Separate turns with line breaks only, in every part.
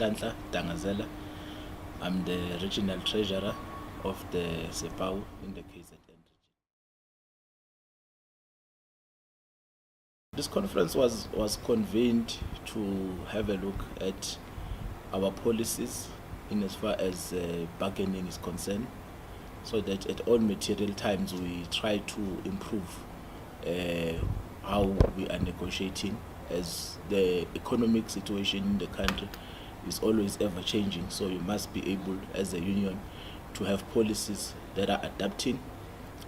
Nonhlanhla, Dangezela. I'm the regional treasurer of the SEPAU in the KZN region. This conference was convened to have a look at our policies in as far as bargaining is concerned, so that at all material times we try to improve how we are negotiating, as the economic situation in the country is always ever changing. So you must be able as a union to have policies that are adapting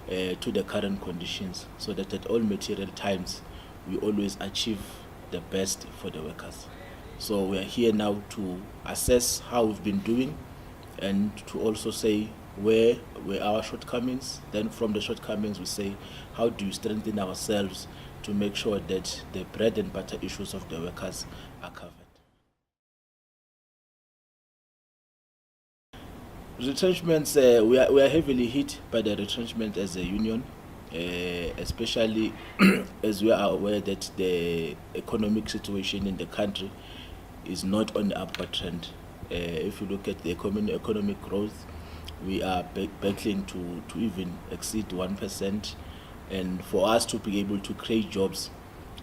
to the current conditions, so that at all material times we always achieve the best for the workers. So we are here now to assess how we've been doing and to also say where were our shortcomings. Then from the shortcomings we say how do we strengthen ourselves to make sure that the bread and butter issues of the workers are covered. Retrenchments, we are heavily hit by the retrenchment as a union, especially as we are aware that the economic situation in the country is not on the upward trend. If you look at the economic growth, we are battling to even exceed 1%, and for us to be able to create jobs,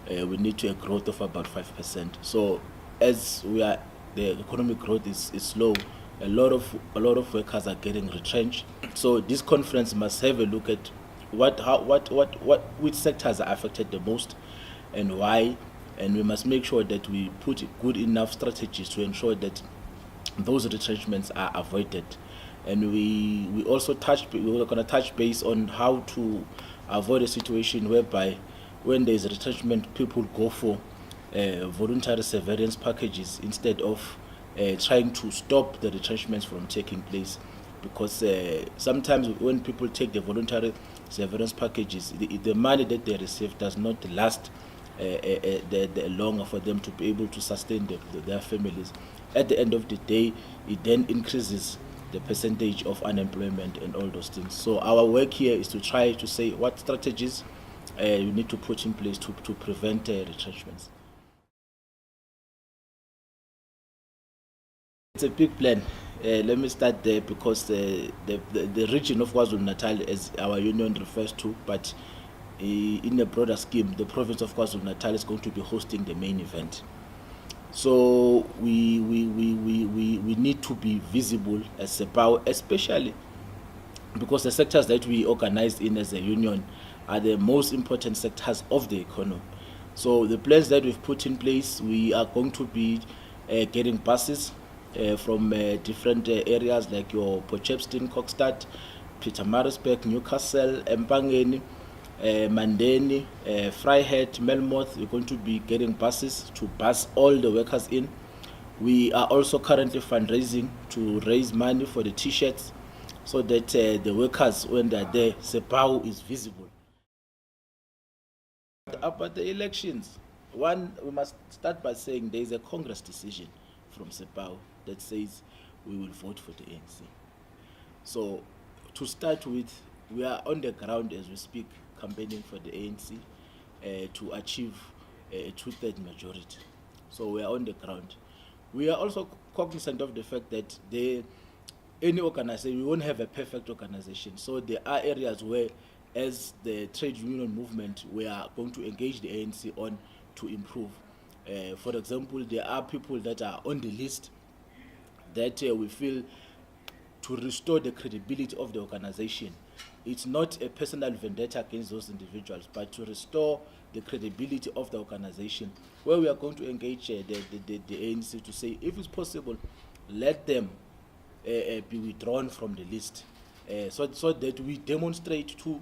we need to have growth of about 5%. So as the economic growth is slow, a lot of workers are getting retrenched. So this conference must have a look at which sectors are affected the most and why, and we must make sure that we put good enough strategies to ensure that those retrenchments are avoided. And we also we're going to touch base on how to avoid a situation whereby when there is retrenchment, people go for voluntary severance packages instead of trying to stop the retrenchments from taking place. Because sometimes when people take the voluntary severance packages, the money that they receive does not last the longer for them to be able to sustain their families. At the end of the day, it then increases the percentage of unemployment and all those things. So our work here is to try to say what strategies you need to put in place to prevent retrenchments. It's a big plan. Let me start there, because the region of KwaZulu-Natal, as our union refers to, but in a broader scheme, the province of KwaZulu-Natal is going to be hosting the main event. So we need to be visible as SEPAU, especially because the sectors that we organized in as a union are the most important sectors of the economy. So the plans that we've put in place, we are going to be getting buses from different areas like your Potchefstroom, Kokstad, Pietermaritzburg, Newcastle, Empangeni, Mandeni, Vryheid, Melmoth. We're going to be getting buses to bus all the workers in. We are also currently fundraising to raise money for the t-shirts, so that the workers, when they're there, SEPAU is visible. About the elections, we must start by saying there is a Congress decision from SEPAU that says we will vote for the ANC. So to start with, we are on the ground as we speak, campaigning for the ANC to achieve a two-thirds majority. So we are on the ground. We are also cognizant of the fact that any organization, we won't have a perfect organization. So there are areas where, as the trade union movement, we are going to engage the ANC on to improve. For example, there are people that are on the list that we feel, to restore the credibility of the organization. It's not a personal vendetta against those individuals, but to restore the credibility of the organization, where we are going to engage the ANC to say, if it's possible, let them be withdrawn from the list, so that we demonstrate to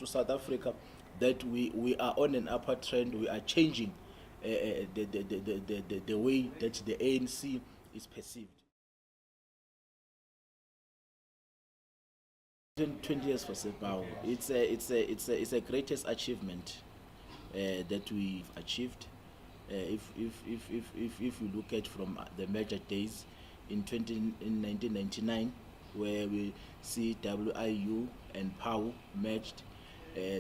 South Africa that we are on an upward trend. We are changing the way that the ANC is perceived. 20 years for SEPAU. It's a greatest achievement that we've achieved. If you look at from the merger days in 1999, where we see WIU and PAU merged,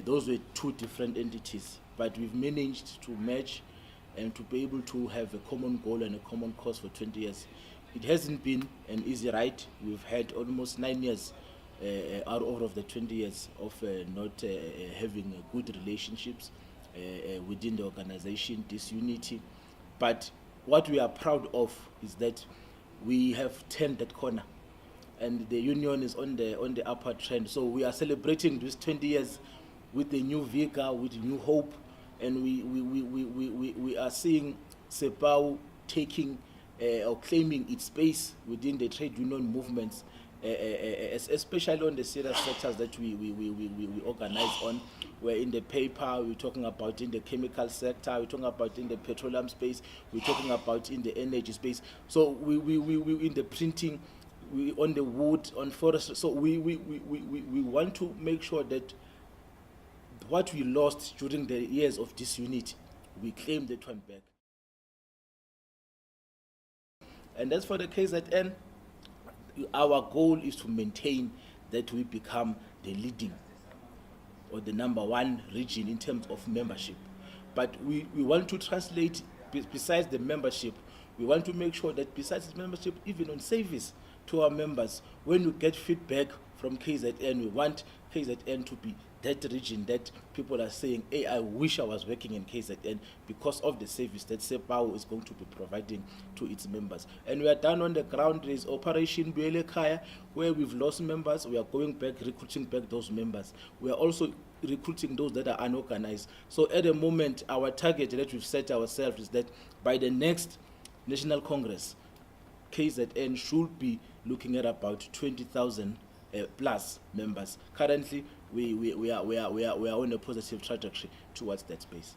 those were two different entities, but we've managed to merge and to be able to have a common goal and a common cause for 20 years. It hasn't been an easy ride. We've had almost 9 years out of the 20 years of not having good relationships within the organization, disunity. But what we are proud of is that we have turned that corner, and the union is on the upward trend. So we are celebrating these 20 years with a new vigor, with new hope, and we are seeing Sepau taking or claiming its space within the trade union movements, especially on the serious sectors that we organize on. We're in the paper, we're talking about in the chemical sector, we're talking about in the petroleum space, we're talking about in the energy space. So we in the printing, we on the wood, on forest. So we want to make sure that what we lost during the years of disunity, we claim that one back. And as for the KZN, our goal is to maintain that we become the leading or the number one region in terms of membership. But we want to translate, besides the membership, we want to make sure that besides the membership, even on service to our members, when we get feedback from KZN, we want KZN to be that region that people are saying, hey, I wish I was working in KZN because of the service that Sepau is going to be providing to its members. And we are done on the ground. There is Operation Buele Kaya, where we've lost members. We are going back, recruiting back those members. We are also recruiting those that are unorganized. So at the moment, our target that we've set ourselves is that by the next National Congress, KZN should be looking at about 20,000 plus members. Currently, we are on a positive trajectory towards that space.